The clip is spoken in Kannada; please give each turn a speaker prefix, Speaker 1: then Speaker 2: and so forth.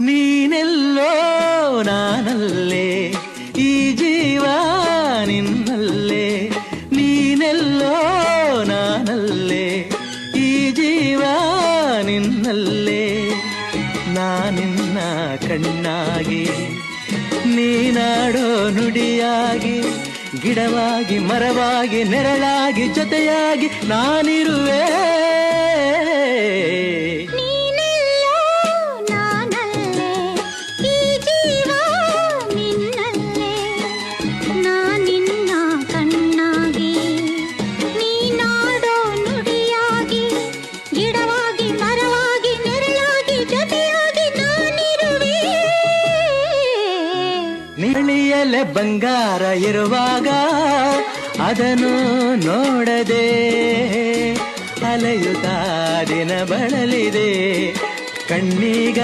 Speaker 1: ನೀನೆಲ್ಲೋ ನಾನಲ್ಲೇ ಈ ಜೀವ ನಿನ್ನಲ್ಲೇ ನೀನೆಲ್ಲೋ ನಾನಲ್ಲೇ ಈ ಜೀವ ನಿನ್ನಲ್ಲೇ ನಾನಿನ್ನ ಕಣ್ಣಾಗಿ ನೀನಾಡೋ ನುಡಿಯಾಗಿ ಗಿಡವಾಗಿ ಮರವಾಗಿ ನೆರಳಾಗಿ ಜೊತೆಯಾಗಿ ನಾನಿರುವೆ ನಿಳಿಯಲೆ ಬಂಗಾರ ಇರುವಾಗ ಅದನ್ನು ನೋಡದೆ ಅಲೆಯುತ್ತಾ ದಿನ ಬಳಲಿದೆ ಕಣ್ಣೀಗ